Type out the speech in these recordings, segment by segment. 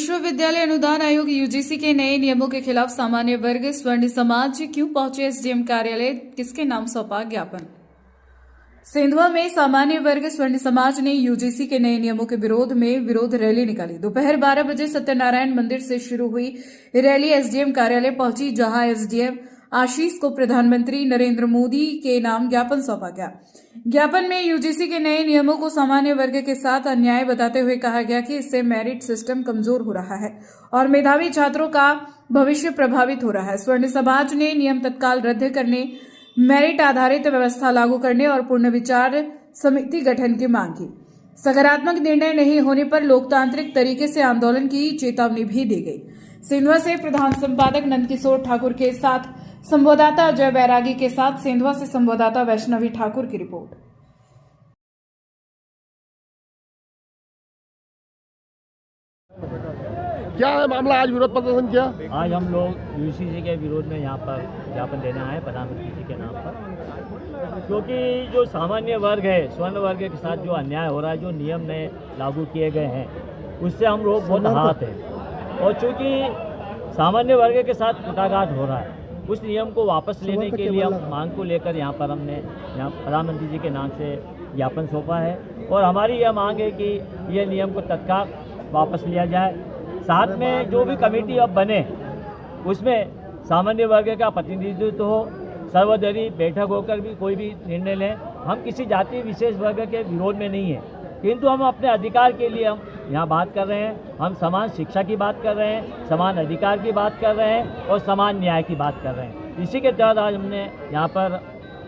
विश्वविद्यालय अनुदान आयोग यूजीसी के नए नियमों के खिलाफ सामान्य वर्ग स्वर्ण समाज क्यों पहुंचे एसडीएम कार्यालय, किसके नाम सौंपा ज्ञापन। सेंधवा में सामान्य वर्ग स्वर्ण समाज ने यूजीसी के नए नियमों के विरोध में विरोध रैली निकाली। दोपहर 12 बजे सत्यनारायण मंदिर से शुरू हुई रैली एसडीएम कार्यालय पहुंची, जहां एसडीएम आशीष को प्रधानमंत्री नरेंद्र मोदी के नाम ज्ञापन सौंपा गया। ज्ञापन में यूजीसी के नए नियमों को सामान्य वर्ग के साथ अन्याय बताते हुए कहा गया कि इससे मेरिट सिस्टम कमजोर हो रहा है और मेधावी छात्रों का भविष्य प्रभावित हो रहा है। स्वर्ण समाज ने नियम तत्काल रद्द करने, मेरिट आधारित व्यवस्था लागू करने और पुनर्विचार समिति गठन की मांग की। सकारात्मक निर्णय नहीं होने पर लोकतांत्रिक तरीके से आंदोलन की चेतावनी भी दी गई। सेंधवा से प्रधान संपादक नंदकिशोर ठाकुर के साथ संवाददाता अजय बैरागी के साथ सेंधवा से संवाददाता वैष्णवी ठाकुर की रिपोर्ट। क्या है मामला, आज विरोध प्रदर्शन किया? आज हम लोग यूजीसी के विरोध में यहाँ पर ज्ञापन देना है प्रधानमंत्री जी के नाम पर, क्योंकि जो सामान्य वर्ग है, स्वर्ण वर्ग के साथ जो अन्याय हो रहा है, जो नियम नए लागू किए गए हैं, उससे हम लोग बहुत आहत हैं। और चूँकि सामान्य वर्ग के साथ कुटाघात हो रहा है, उस नियम को वापस लेने के लिए हम मांग को लेकर यहाँ पर हमने प्रधानमंत्री जी के नाम से ज्ञापन सौंपा है। और हमारी यह मांग है कि यह नियम को तत्काल वापस लिया जाए। साथ में जो भी कमेटी अब बने उसमें सामान्य वर्ग का प्रतिनिधित्व हो, सर्वदलीय बैठक होकर भी कोई भी निर्णय लें। हम किसी जाति विशेष वर्ग के विरोध में नहीं हैं, किंतु हम अपने अधिकार के लिए हम यहाँ बात कर रहे हैं। हम समान शिक्षा की बात कर रहे हैं, समान अधिकार की बात कर रहे हैं और समान न्याय की बात कर रहे हैं। इसी के तहत आज हमने यहाँ पर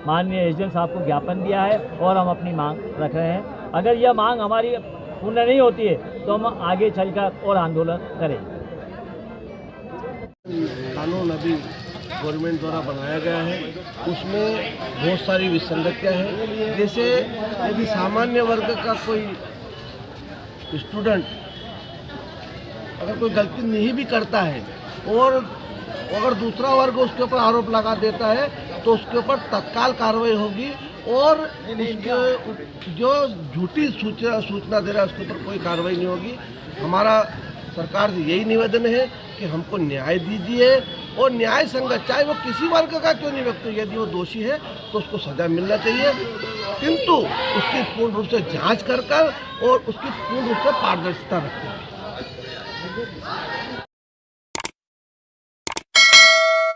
माननीय एसडीएम साहब को ज्ञापन दिया है और हम अपनी मांग रख रहे हैं। अगर यह मांग हमारी पूर्ण नहीं होती है तो हम आगे चलकर और आंदोलन करेंगे। कानून अभी गवर्नमेंट द्वारा बनाया गया है, उसमें बहुत सारी विसंगतियाँ हैं। जैसे यदि सामान्य वर्ग का कोई स्टूडेंट अगर कोई गलती नहीं भी करता है और अगर दूसरा वर्ग उसके ऊपर आरोप लगा देता है तो उसके ऊपर तत्काल कार्रवाई होगी और उसके जो झूठी सूचना दे रहा है उसके ऊपर कोई कार्रवाई नहीं होगी। हमारा सरकार से यही निवेदन है कि हमको न्याय दीजिए और न्याय संगत, चाहे वो किसी वर्ग का क्यों नहीं व्यक्ति, यदि वो दोषी है तो उसको सजा मिलना चाहिए, किंतु उसकी पूर्ण रूप से जांच कर और उसकी पूर्ण रूप से पारदर्शिता रखें।